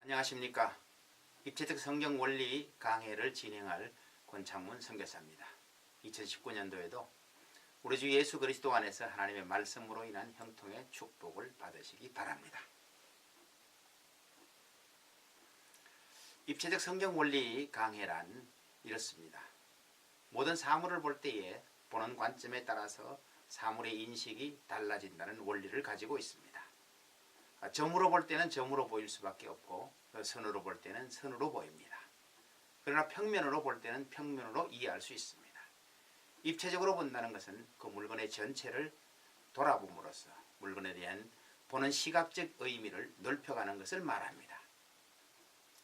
안녕하십니까. 입체적 성경 원리 강해를 진행할 권창문 선교사입니다. 2019년도에도 우리 주 예수 그리스도 안에서 하나님의 말씀으로 인한 형통의 축복을 받으시기 바랍니다. 입체적 성경 원리 강해란 이렇습니다. 모든 사물을 볼 때에 보는 관점에 따라서 사물의 인식이 달라진다는 원리를 가지고 있습니다. 점으로 볼 때는 점으로 보일 수밖에 없고 선으로 볼 때는 선으로 보입니다. 그러나 평면으로 볼 때는 평면으로 이해할 수 있습니다. 입체적으로 본다는 것은 그 물건의 전체를 돌아봄으로써 물건에 대한 보는 시각적 의미를 넓혀가는 것을 말합니다.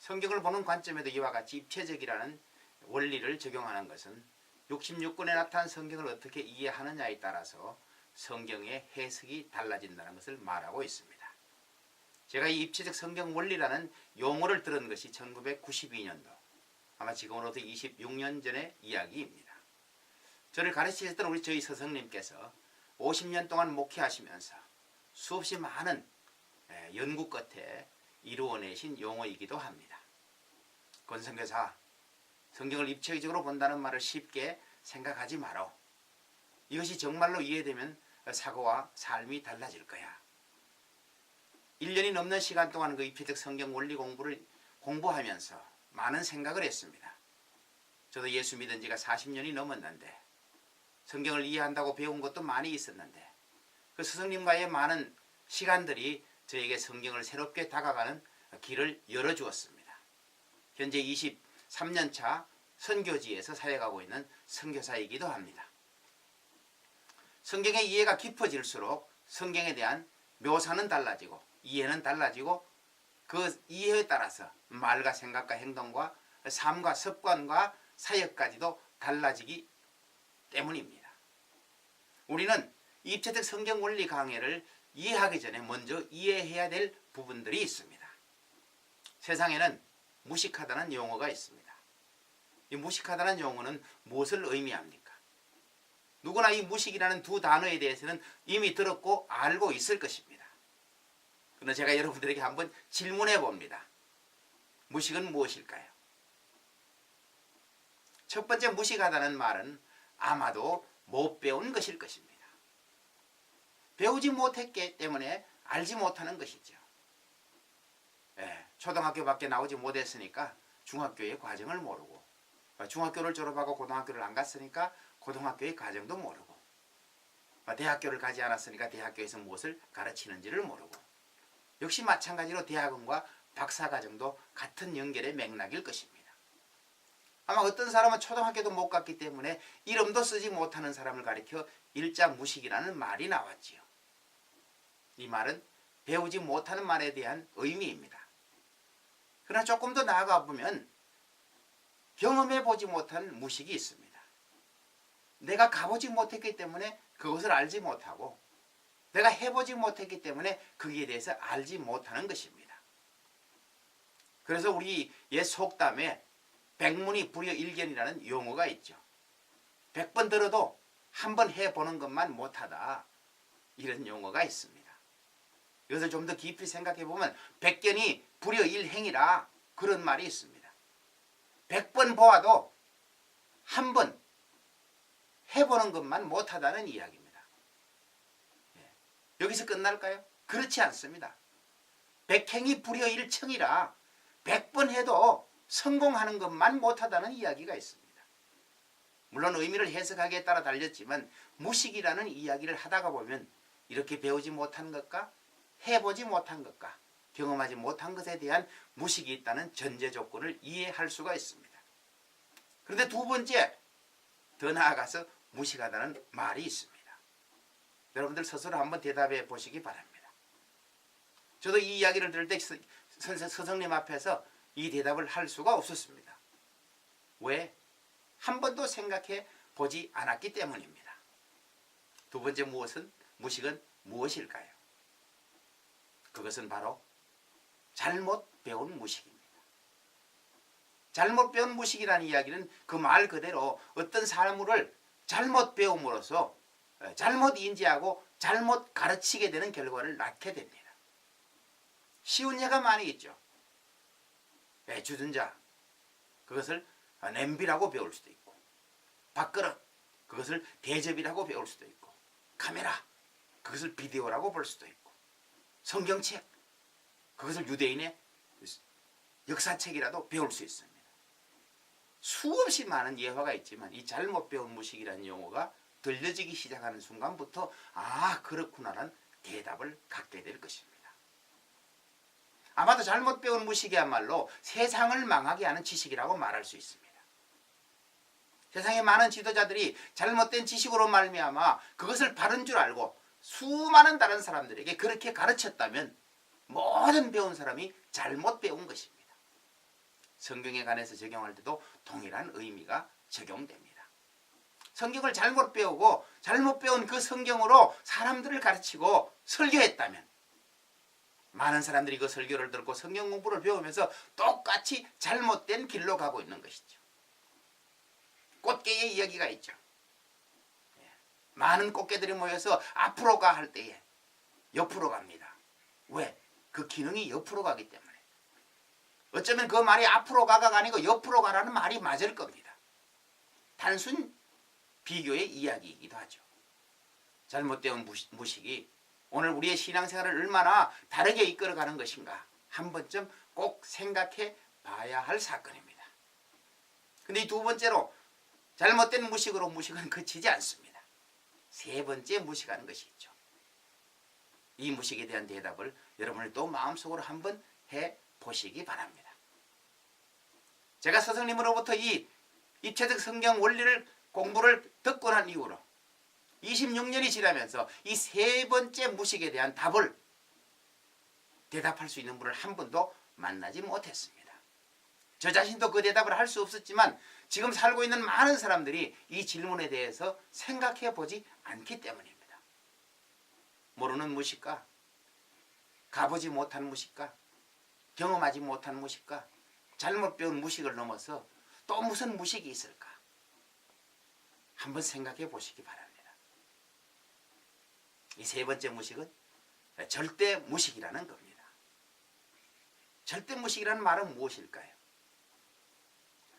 성경을 보는 관점에도 이와 같이 입체적이라는 원리를 적용하는 것은 66권에 나타난 성경을 어떻게 이해하느냐에 따라서 성경의 해석이 달라진다는 것을 말하고 있습니다. 제가 이 입체적 성경 원리라는 용어를 들은 것이 1992년도, 아마 지금으로부터 26년 전의 이야기입니다. 저를 가르치셨던 저희 스승님께서 50년 동안 목회하시면서 수없이 많은 연구 끝에 이루어내신 용어이기도 합니다. 권선교사, 성경을 입체적으로 본다는 말을 쉽게 생각하지 마라. 이것이 정말로 이해되면 사고와 삶이 달라질 거야. 1년이 넘는 시간 동안 그 입체적 성경 원리 공부를 공부하면서 많은 생각을 했습니다. 저도 예수 믿은 지가 40년이 넘었는데 성경을 이해한다고 배운 것도 많이 있었는데 그 스승님과의 많은 시간들이 저에게 성경을 새롭게 다가가는 길을 열어주었습니다. 현재 23년차 선교지에서 사역하고 있는 선교사이기도 합니다. 성경의 이해가 깊어질수록 성경에 대한 묘사는 달라지고 이해는 달라지고 그 이해에 따라서 말과 생각과 행동과 삶과 습관과 사역까지도 달라지기 때문입니다. 우리는 입체적 성경 원리 강해를 이해하기 전에 먼저 이해해야 될 부분들이 있습니다. 세상에는 무식하다는 용어가 있습니다. 이 무식하다는 용어는 무엇을 의미합니까? 누구나 이 무식이라는 두 단어에 대해서는 이미 들었고 알고 있을 것입니다. 그러나 제가 여러분들에게 한번 질문해 봅니다. 무식은 무엇일까요? 첫 번째 무식하다는 말은 아마도 못 배운 것일 것입니다. 배우지 못했기 때문에 알지 못하는 것이죠. 초등학교밖에 나오지 못했으니까 중학교의 과정을 모르고 중학교를 졸업하고 고등학교를 안 갔으니까 고등학교의 과정도 모르고 대학교를 가지 않았으니까 대학교에서 무엇을 가르치는지를 모르고 역시 마찬가지로 대학원과 박사과정도 같은 연결의 맥락일 것입니다. 아마 어떤 사람은 초등학교도 못 갔기 때문에 이름도 쓰지 못하는 사람을 가리켜 일자무식이라는 말이 나왔지요. 이 말은 배우지 못하는 말에 대한 의미입니다. 그러나 조금 더 나아가 보면 경험해보지 못한 무식이 있습니다. 내가 가보지 못했기 때문에 그것을 알지 못하고 내가 해보지 못했기 때문에 거기에 대해서 알지 못하는 것입니다. 그래서 우리 옛 속담에 백문이 불여일견이라는 용어가 있죠. 100번 들어도 한 번 해보는 것만 못하다, 이런 용어가 있습니다. 이것을 좀 더 깊이 생각해 보면 백견이 불여일행이라 그런 말이 있습니다. 100번 보아도 한 번 해보는 것만 못하다는 이야기입니다. 여기서 끝날까요? 그렇지 않습니다. 백행이 불여일청이라 100번 해도 성공하는 것만 못하다는 이야기가 있습니다. 물론 의미를 해석하기에 따라 달렸지만 무식이라는 이야기를 하다가 보면 이렇게 배우지 못한 것과 해보지 못한 것과 경험하지 못한 것에 대한 무식이 있다는 전제 조건을 이해할 수가 있습니다. 그런데 두 번째, 더 나아가서 무식하다는 말이 있습니다. 여러분들 스스로 한번 대답해 보시기 바랍니다. 저도 이 이야기를 들을 때 스승님 앞에서 이 대답을 할 수가 없었습니다. 왜? 한 번도 생각해 보지 않았기 때문입니다. 두 번째 무식은 무엇일까요? 그것은 바로 잘못 배운 무식입니다. 잘못 배운 무식이라는 이야기는 그 말 그대로 어떤 사물을 잘못 배움으로써 잘못 인지하고 잘못 가르치게 되는 결과를 낳게 됩니다. 쉬운 예가 많이 있죠. 주전자, 그것을 냄비라고 배울 수도 있고, 밥그릇, 그것을 대접이라고 배울 수도 있고, 카메라, 그것을 비디오라고 볼 수도 있고, 성경책, 그것을 유대인의 역사책이라도 배울 수 있습니다. 수없이 많은 예화가 있지만 이 잘못 배운 무식이라는 용어가 들려지기 시작하는 순간부터 아, 그렇구나라는 대답을 갖게 될 것입니다. 아마도 잘못 배운 무식이야말로 세상을 망하게 하는 지식이라고 말할 수 있습니다. 세상의 많은 지도자들이 잘못된 지식으로 말미암아 그것을 바른 줄 알고 수많은 다른 사람들에게 그렇게 가르쳤다면 모든 배운 사람이 잘못 배운 것입니다. 성경에 관해서 적용할 때도 동일한 의미가 적용됩니다. 성경을 잘못 배우고 잘못 배운 그 성경으로 사람들을 가르치고 설교했다면 많은 사람들이 그 설교를 듣고 성경 공부를 배우면서 똑같이 잘못된 길로 가고 있는 것이죠. 꽃게의 이야기가 있죠. 많은 꽃게들이 모여서 앞으로 가 할 때에 옆으로 갑니다. 왜? 그 기능이 옆으로 가기 때문에. 어쩌면 그 말이 앞으로 가가 아니고 옆으로 가라는 말이 맞을 겁니다. 단순 비교의 이야기이기도 하죠. 잘못된 무식이 오늘 우리의 신앙생활을 얼마나 다르게 이끌어가는 것인가 한 번쯤 꼭 생각해 봐야 할 사건입니다. 근데 이 두 번째로 잘못된 무식으로 무식은 그치지 않습니다. 세 번째 무식하는 것이 있죠. 이 무식에 대한 대답을 여러분이 또 마음속으로 한번 해보시기 바랍니다. 제가 스승님으로부터 이 입체적 성경 원리를 공부를 듣고 난 이후로 26년이 지나면서 이 세 번째 무식에 대한 답을 대답할 수 있는 분을 한 번도 만나지 못했습니다. 저 자신도 그 대답을 할 수 없었지만 지금 살고 있는 많은 사람들이 이 질문에 대해서 생각해 보지 않기 때문입니다. 모르는 무식과 가보지 못한 무식과 경험하지 못한 무식과 잘못 배운 무식을 넘어서 또 무슨 무식이 있을까? 한번 생각해 보시기 바랍니다. 이 세 번째 무식은 절대 무식이라는 겁니다. 절대 무식이라는 말은 무엇일까요?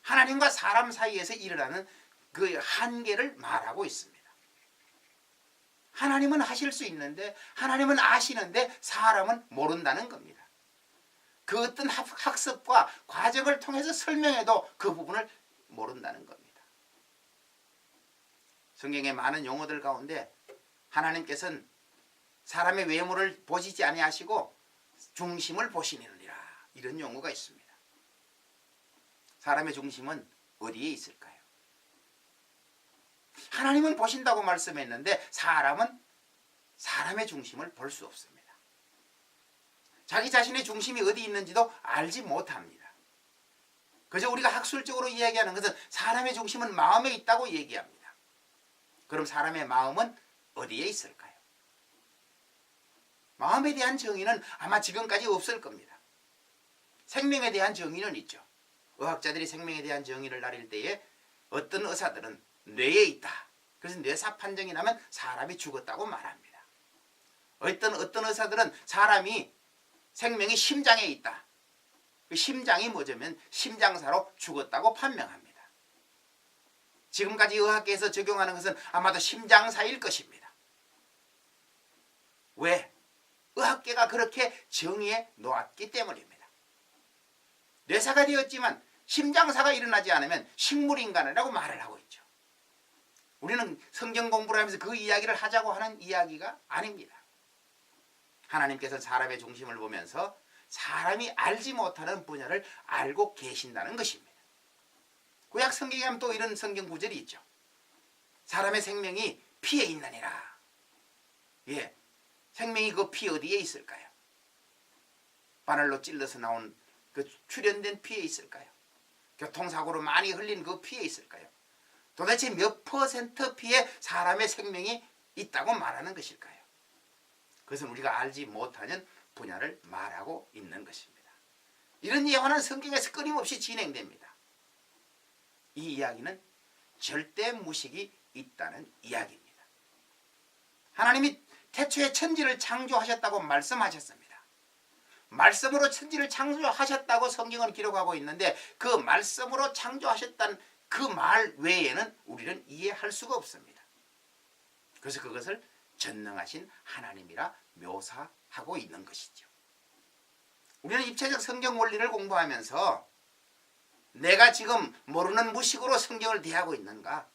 하나님과 사람 사이에서 일어나는 그 한계를 말하고 있습니다. 하나님은 하실 수 있는데 하나님은 아시는데 사람은 모른다는 겁니다. 그 어떤 학습과 과정을 통해서 설명해도 그 부분을 모른다는 겁니다. 성경의 많은 용어들 가운데 하나님께서는 사람의 외모를 보시지 아니하시고 중심을 보시느니라 이런 용어가 있습니다. 사람의 중심은 어디에 있을까요? 하나님은 보신다고 말씀했는데 사람은 사람의 중심을 볼 수 없습니다. 자기 자신의 중심이 어디 있는지도 알지 못합니다. 그저 우리가 학술적으로 이야기하는 것은 사람의 중심은 마음에 있다고 얘기합니다. 그럼 사람의 마음은 어디에 있을까요? 마음에 대한 정의는 아마 지금까지 없을 겁니다. 생명에 대한 정의는 있죠. 의학자들이 생명에 대한 정의를 나릴 때에 어떤 의사들은 뇌에 있다. 그래서 뇌사 판정이 나면 사람이 죽었다고 말합니다. 어떤 의사들은 사람이 생명이 심장에 있다. 그 심장이 뭐냐면 심장사로 죽었다고 판명합니다. 지금까지 의학계에서 적용하는 것은 아마도 심장사일 것입니다. 왜? 의학계가 그렇게 정의해 놓았기 때문입니다. 뇌사가 되었지만 심장사가 일어나지 않으면 식물인간이라고 말을 하고 있죠. 우리는 성경 공부를 하면서 그 이야기를 하자고 하는 이야기가 아닙니다. 하나님께서 사람의 중심을 보면서 사람이 알지 못하는 분야를 알고 계신다는 것입니다. 구약 성경에 하면 또 이런 성경 구절이 있죠. 사람의 생명이 피에 있느니라. 예, 생명이 그 피 어디에 있을까요? 바늘로 찔러서 나온 그 출현된 피에 있을까요? 교통사고로 많이 흘린 그 피에 있을까요? 도대체 몇 퍼센트 피에 사람의 생명이 있다고 말하는 것일까요? 그것은 우리가 알지 못하는 분야를 말하고 있는 것입니다. 이런 예화는 성경에서 끊임없이 진행됩니다. 이 이야기는 절대 무식이 있다는 이야기입니다. 하나님이 태초에 천지를 창조하셨다고 말씀하셨습니다. 말씀으로 천지를 창조하셨다고 성경은 기록하고 있는데 그 말씀으로 창조하셨다는 그 말 외에는 우리는 이해할 수가 없습니다. 그래서 그것을 전능하신 하나님이라 묘사하고 있는 것이죠. 우리는 입체적 성경 원리를 공부하면서 내가 지금 모르는 무식으로 성경을 대하고 있는가?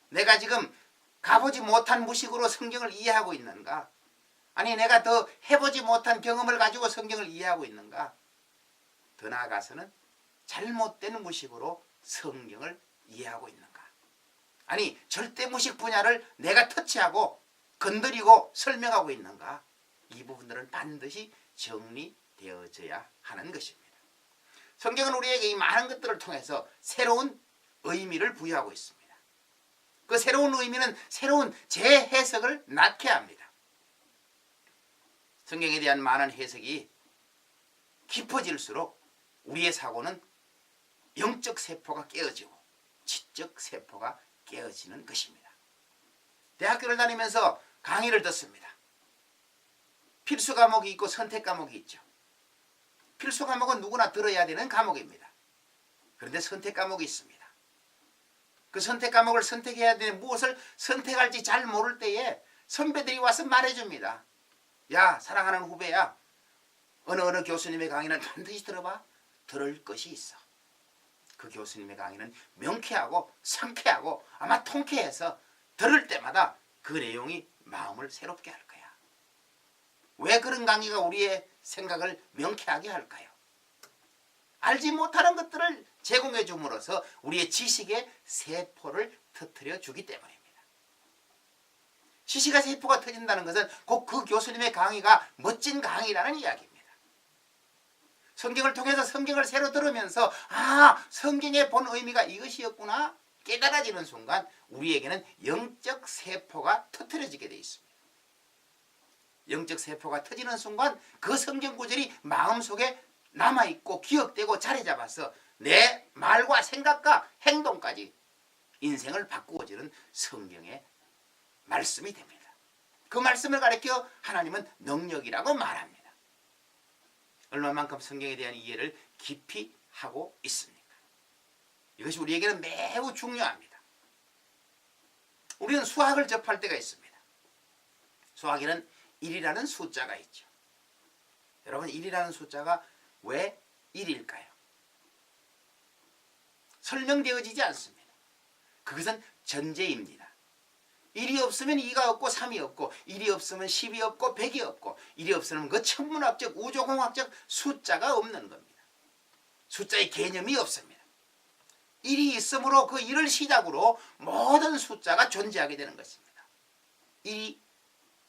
내가 지금 가보지 못한 무식으로 성경을 이해하고 있는가? 아니 내가 더 해보지 못한 경험을 가지고 성경을 이해하고 있는가? 더 나아가서는 잘못된 무식으로 성경을 이해하고 있는가? 아니 절대 무식 분야를 내가 터치하고 건드리고 설명하고 있는가? 이 부분들은 반드시 정리되어져야 하는 것입니다. 성경은 우리에게 이 많은 것들을 통해서 새로운 의미를 부여하고 있습니다. 그 새로운 의미는 새로운 재해석을 낳게 합니다. 성경에 대한 많은 해석이 깊어질수록 우리의 사고는 영적 세포가 깨어지고 지적 세포가 깨어지는 것입니다. 대학교를 다니면서 강의를 듣습니다. 필수 과목이 있고 선택 과목이 있죠. 필수 과목은 누구나 들어야 되는 과목입니다. 그런데 선택 과목이 있습니다. 그 선택 과목을 선택해야 되는 무엇을 선택할지 잘 모를 때에 선배들이 와서 말해줍니다. 야 사랑하는 후배야, 어느 교수님의 강의는 반드시 들어봐. 들을 것이 있어. 그 교수님의 강의는 명쾌하고 상쾌하고 아마 통쾌해서 들을 때마다 그 내용이 마음을 새롭게 할 거야. 왜 그런 강의가 우리의 생각을 명쾌하게 할까요? 알지 못하는 것들을 제공해 줌으로써 우리의 지식의 세포를 터뜨려 주기 때문입니다. 지식의 세포가 터진다는 것은 곧 그 교수님의 강의가 멋진 강의라는 이야기입니다. 성경을 통해서 성경을 새로 들으면서 성경의 본 의미가 이것이었구나 깨달아지는 순간 우리에게는 영적 세포가 터뜨려지게 되어 있습니다. 영적 세포가 터지는 순간 그 성경 구절이 마음속에 남아있고 기억되고 자리 잡아서 내 말과 생각과 행동까지 인생을 바꾸어주는 성경의 말씀이 됩니다. 그 말씀을 가리켜 하나님은 능력이라고 말합니다. 얼마만큼 성경에 대한 이해를 깊이 하고 있습니까? 이것이 우리에게는 매우 중요합니다. 우리는 수학을 접할 때가 있습니다. 수학에는 1이라는 숫자가 있죠. 여러분 1이라는 숫자가 왜 1일까요? 설명되어지지 않습니다. 그것은 전제입니다. 1이 없으면 2가 없고 3이 없고 1이 없으면 10이 없고 100이 없고 1이 없으면 그 천문학적 우주공학적 숫자가 없는 겁니다. 숫자의 개념이 없습니다. 1이 있으므로 그 1을 시작으로 모든 숫자가 존재하게 되는 것입니다. 1이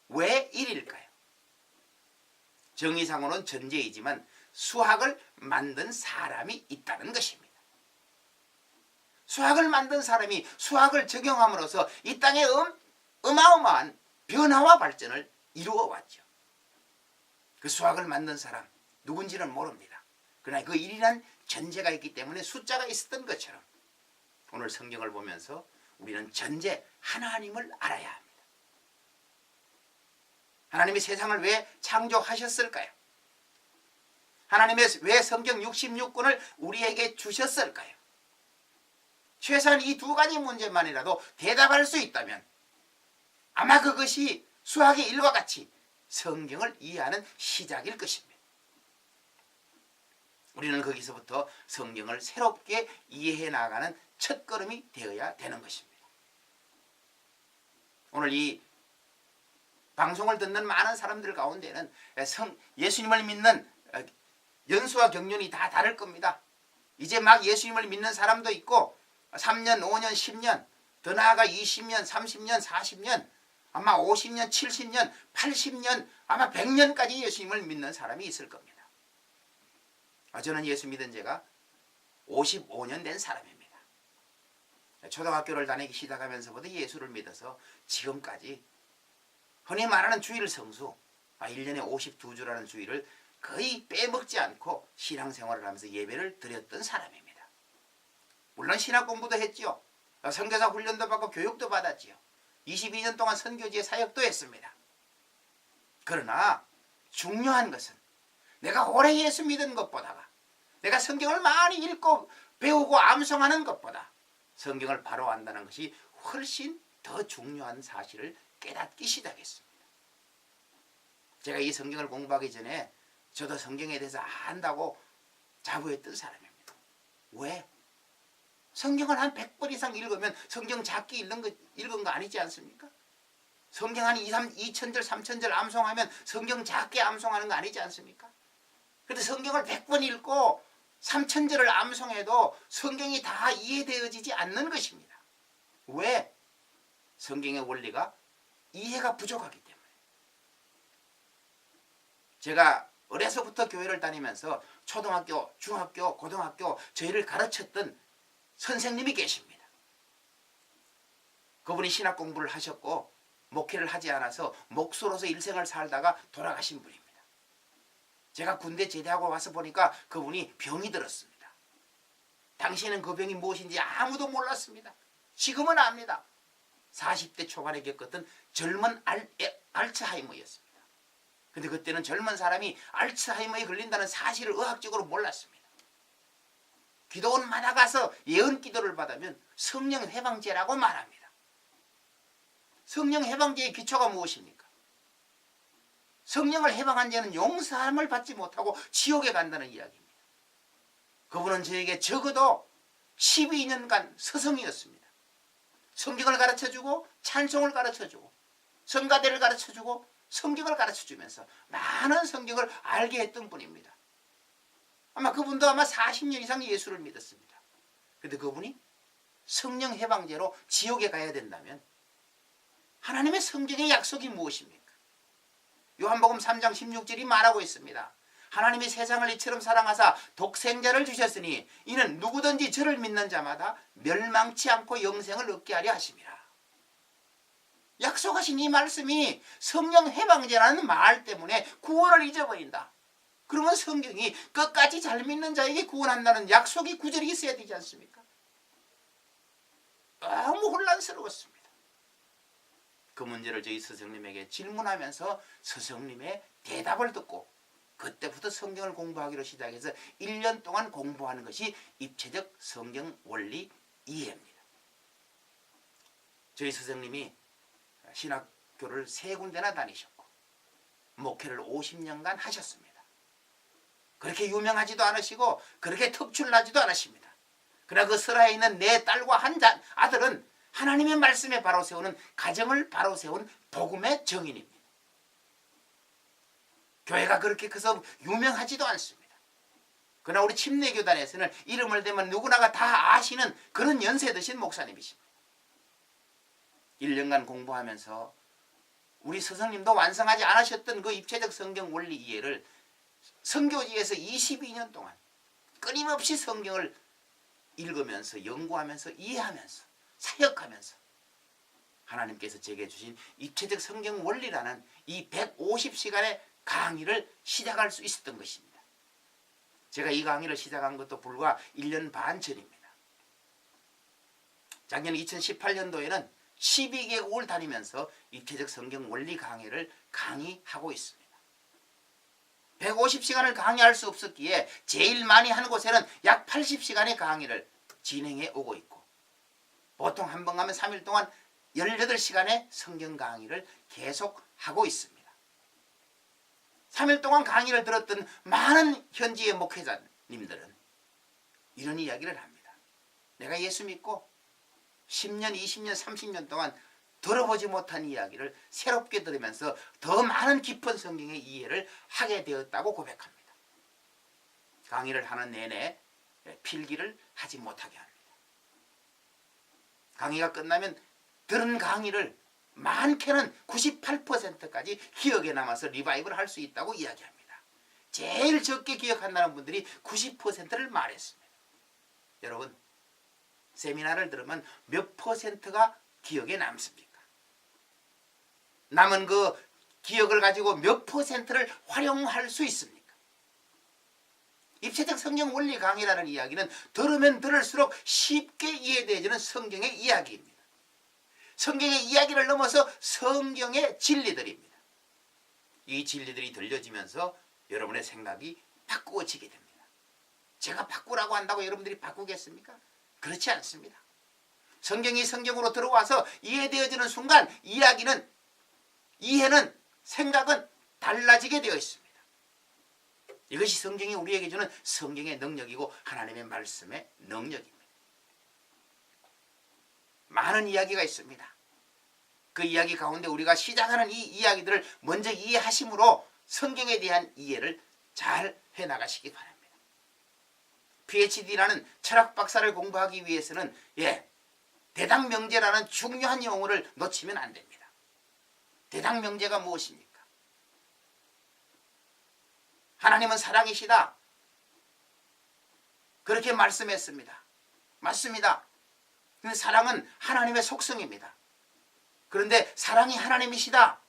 왜 1일까요? 정의상으로는 전제이지만 수학을 만든 사람이 있다는 것입니다. 수학을 만든 사람이 수학을 적용함으로써 이 땅에 어마어마한 변화와 발전을 이루어 왔죠. 그 수학을 만든 사람 누군지는 모릅니다. 그러나 그 1이라는 전제가 있기 때문에 숫자가 있었던 것처럼 오늘 성경을 보면서 우리는 전제 하나님을 알아야 합니다. 하나님이 세상을 왜 창조하셨을까요? 하나님이 왜 성경 66권을 우리에게 주셨을까요? 최소한 이 두 가지 문제만이라도 대답할 수 있다면 아마 그것이 수학의 일과 같이 성경을 이해하는 시작일 것입니다. 우리는 거기서부터 성경을 새롭게 이해해 나가는 첫걸음이 되어야 되는 것입니다. 오늘 이 방송을 듣는 많은 사람들 가운데는 예수님을 믿는 연수와 경륜이 다 다를 겁니다. 이제 막 예수님을 믿는 사람도 있고 3년, 5년, 10년, 더 나아가 20년, 30년, 40년, 아마 50년, 70년, 80년, 아마 100년까지 예수님을 믿는 사람이 있을 겁니다. 저는 예수 믿은 지가 55년 된 사람입니다. 초등학교를 다니기 시작하면서부터 예수를 믿어서 지금까지 흔히 말하는 주일 성수, 1년에 52주라는 주일을 거의 빼먹지 않고 신앙생활을 하면서 예배를 드렸던 사람입니다. 물론 신학 공부도 했지요. 선교사 훈련도 받고 교육도 받았지요. 22년 동안 선교지에 사역도 했습니다. 그러나 중요한 것은 내가 오래 예수 믿은 것보다가 내가 성경을 많이 읽고 배우고 암송하는 것보다 성경을 바로 안다는 것이 훨씬 더 중요한 사실을 깨닫기 시작했습니다. 제가 이 성경을 공부하기 전에 저도 성경에 대해서 안다고 자부했던 사람입니다. 왜? 성경을 한 100번 이상 읽으면 성경 작게 읽은 거 아니지 않습니까? 성경 한 2,000절, 3,000절 암송하면 성경 작게 암송하는 거 아니지 않습니까? 그런데 성경을 100번 읽고 3,000절을 암송해도 성경이 다 이해되어지지 않는 것입니다. 왜? 성경의 원리가 이해가 부족하기 때문에. 제가 어려서부터 교회를 다니면서 초등학교, 중학교, 고등학교 저희를 가르쳤던 선생님이 계십니다. 그분이 신학 공부를 하셨고 목회를 하지 않아서 목수로서 일생을 살다가 돌아가신 분입니다. 제가 군대 제대하고 와서 보니까 그분이 병이 들었습니다. 당시에는 그 병이 무엇인지 아무도 몰랐습니다. 지금은 압니다. 40대 초반에 겪었던 젊은 알츠하이머였습니다. 근데 그때는 젊은 사람이 알츠하이머에 걸린다는 사실을 의학적으로 몰랐습니다. 기도원마다 가서 예언 기도를 받으면 성령 해방제라고 말합니다. 성령 해방제의 기초가 무엇입니까? 성령을 해방한 자는 용서함을 받지 못하고 지옥에 간다는 이야기입니다. 그분은 저에게 적어도 12년간 스승이었습니다. 성경을 가르쳐주고 찬송을 가르쳐주고 성가대를 가르쳐주고 성경을 가르쳐주면서 많은 성경을 알게 했던 분입니다. 아마 그분도 아마 40년 이상 예수를 믿었습니다. 그런데 그분이 성령 해방제로 지옥에 가야 된다면 하나님의 성경의 약속이 무엇입니까? 요한복음 3장 16절이 말하고 있습니다. 하나님이 세상을 이처럼 사랑하사 독생자를 주셨으니 이는 누구든지 저를 믿는 자마다 멸망치 않고 영생을 얻게 하려 하심이라. 약속하신 이 말씀이 성령 해방제라는 말 때문에 구원을 잊어버린다. 그러면 성경이 끝까지 잘 믿는 자에게 구원한다는 약속이 구절이 있어야 되지 않습니까? 너무 혼란스러웠습니다. 그 문제를 저희 스승님에게 질문하면서 스승님의 대답을 듣고 그때부터 성경을 공부하기로 시작해서 1년 동안 공부하는 것이 입체적 성경 원리 이해입니다. 저희 스승님이 신학교를 3군데나 다니셨고 목회를 50년간 하셨습니다. 그렇게 유명하지도 않으시고 그렇게 특출나지도 않으십니다. 그러나 그 설화에 있는 내 딸과 한 아들은 하나님의 말씀에 바로 세우는 가정을 바로 세운 복음의 정인입니다. 교회가 그렇게 커서 유명하지도 않습니다. 그러나 우리 침례교단에서는 이름을 대면 누구나가 다 아시는 그런 연세 드신 목사님이십니다. 1년간 공부하면서 우리 스승님도 완성하지 않으셨던 그 입체적 성경 원리 이해를 선교지에서 22년 동안 끊임없이 성경을 읽으면서 연구하면서 이해하면서 사역하면서 하나님께서 제게 주신 입체적 성경 원리라는 이 150시간의 강의를 시작할 수 있었던 것입니다. 제가 이 강의를 시작한 것도 불과 1년 반 전입니다. 작년 2018년도에는 12개국을 다니면서 입체적 성경 원리 강의를 강의하고 있습니다. 150시간을 강의할 수 없었기에 제일 많이 하는 곳에는 약 80시간의 강의를 진행해 오고 있고 보통 한 번 가면 3일 동안 18시간의 성경 강의를 계속하고 있습니다. 3일 동안 강의를 들었던 많은 현지의 목회자님들은 이런 이야기를 합니다. 내가 예수 믿고 10년, 20년, 30년 동안 들어보지 못한 이야기를 새롭게 들으면서 더 많은 깊은 성경의 이해를 하게 되었다고 고백합니다. 강의를 하는 내내 필기를 하지 못하게 합니다. 강의가 끝나면 들은 강의를 많게는 98%까지 기억에 남아서 리바이브를 할 수 있다고 이야기합니다. 제일 적게 기억한다는 분들이 90%를 말했습니다. 여러분, 세미나를 들으면 몇 퍼센트가 기억에 남습니까? 남은 그 기억을 가지고 몇 퍼센트를 활용할 수 있습니까? 입체적 성경 원리 강의라는 이야기는 들으면 들을수록 쉽게 이해되어지는 성경의 이야기입니다. 성경의 이야기를 넘어서 성경의 진리들입니다. 이 진리들이 들려지면서 여러분의 생각이 바꾸어지게 됩니다. 제가 바꾸라고 한다고 여러분들이 바꾸겠습니까? 그렇지 않습니다. 성경이 성경으로 들어와서 이해되어지는 순간 이해는 생각은 달라지게 되어 있습니다. 이것이 성경이 우리에게 주는 성경의 능력이고 하나님의 말씀의 능력입니다. 많은 이야기가 있습니다. 그 이야기 가운데 우리가 시작하는 이 이야기들을 먼저 이해하심으로 성경에 대한 이해를 잘 해나가시기 바랍니다. PhD라는 철학 박사를 공부하기 위해서는 대당명제라는 중요한 용어를 놓치면 안 됩니다. 대당명제가 무엇입니까? 하나님은 사랑이시다. 그렇게 말씀했습니다. 맞습니다. 근데 사랑은 하나님의 속성입니다. 그런데 사랑이 하나님이시다.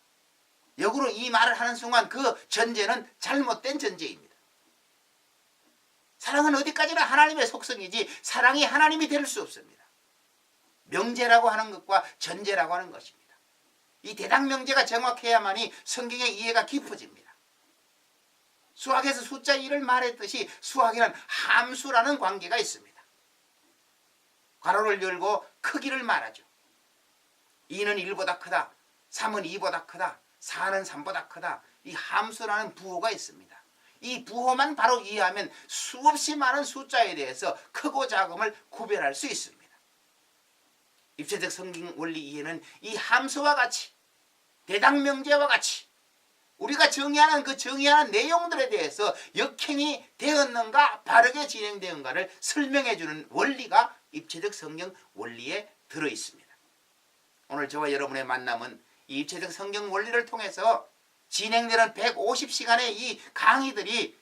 역으로 이 말을 하는 순간 그 전제는 잘못된 전제입니다. 사랑은 어디까지나 하나님의 속성이지 사랑이 하나님이 될 수 없습니다. 명제라고 하는 것과 전제라고 하는 것입니다. 이 대당명제가 정확해야만이 성경의 이해가 깊어집니다. 수학에서 숫자 1을 말했듯이 수학에는 함수라는 관계가 있습니다. 괄호를 열고 크기를 말하죠. 2는 1보다 크다. 3은 2보다 크다. 4는 3보다 크다. 이 함수라는 부호가 있습니다. 이 부호만 바로 이해하면 수없이 많은 숫자에 대해서 크고 작음을 구별할 수 있습니다. 입체적 성경 원리 이해는 이 함수와 같이 대당명제와 같이 우리가 정의하는 그 정의하는 내용들에 대해서 역행이 되었는가 바르게 진행되었는가를 설명해주는 원리가 입체적 성경 원리에 들어있습니다. 오늘 저와 여러분의 만남은 이 입체적 성경 원리를 통해서 진행되는 150시간의 이 강의들이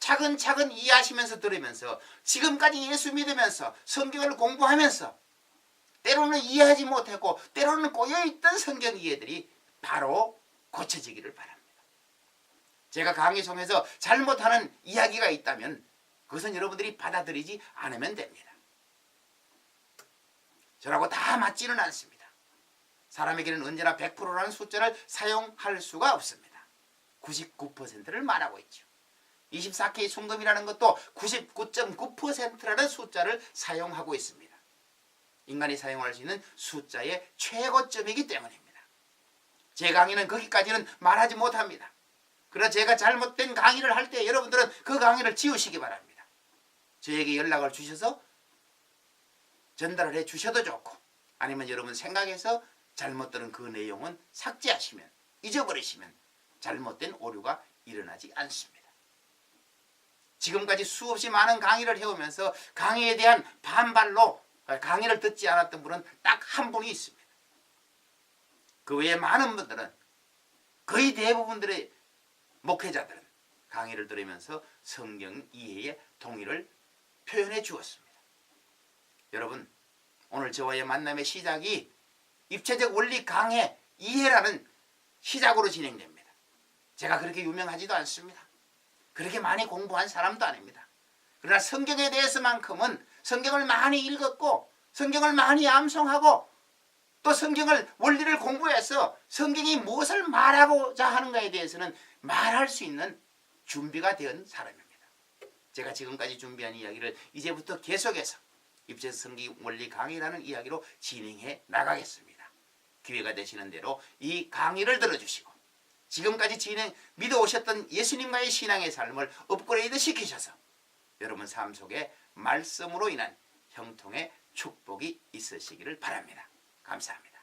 차근차근 이해하시면서 들으면서 지금까지 예수 믿으면서 성경을 공부하면서 때로는 이해하지 못했고 때로는 꼬여있던 성경 이해들이 바로 고쳐지기를 바랍니다. 제가 강의 중에서 잘못하는 이야기가 있다면 그것은 여러분들이 받아들이지 않으면 됩니다. 저라고 다 맞지는 않습니다. 사람에게는 언제나 100%라는 숫자를 사용할 수가 없습니다. 99%를 말하고 있죠. 24K 순금이라는 것도 99.9%라는 숫자를 사용하고 있습니다. 인간이 사용할 수 있는 숫자의 최고점이기 때문입니다. 제 강의는 거기까지는 말하지 못합니다. 그러나 제가 잘못된 강의를 할 때 여러분들은 그 강의를 지우시기 바랍니다. 저에게 연락을 주셔서 전달을 해 주셔도 좋고 아니면 여러분 생각해서 잘못 들은 그 내용은 삭제하시면 잊어버리시면 잘못된 오류가 일어나지 않습니다. 지금까지 수없이 많은 강의를 해오면서 강의에 대한 반발로 강의를 듣지 않았던 분은 딱 한 분이 있습니다. 그 외에 많은 분들은 거의 대부분들의 목회자들은 강의를 들으면서 성경 이해의 동의를 표현해 주었습니다. 여러분 오늘 저와의 만남의 시작이 입체적 원리 강해 이해라는 시작으로 진행됩니다. 제가 그렇게 유명하지도 않습니다. 그렇게 많이 공부한 사람도 아닙니다. 그러나 성경에 대해서만큼은 성경을 많이 읽었고 성경을 많이 암송하고 또 성경을 원리를 공부해서 성경이 무엇을 말하고자 하는가에 대해서는 말할 수 있는 준비가 된 사람입니다. 제가 지금까지 준비한 이야기를 이제부터 계속해서 입체적 성경 원리 강의라는 이야기로 진행해 나가겠습니다. 기회가 되시는 대로 이 강의를 들어주시고 지금까지 믿어오셨던 예수님과의 신앙의 삶을 업그레이드 시키셔서 여러분 삶 속에 말씀으로 인한 형통의 축복이 있으시기를 바랍니다. 감사합니다.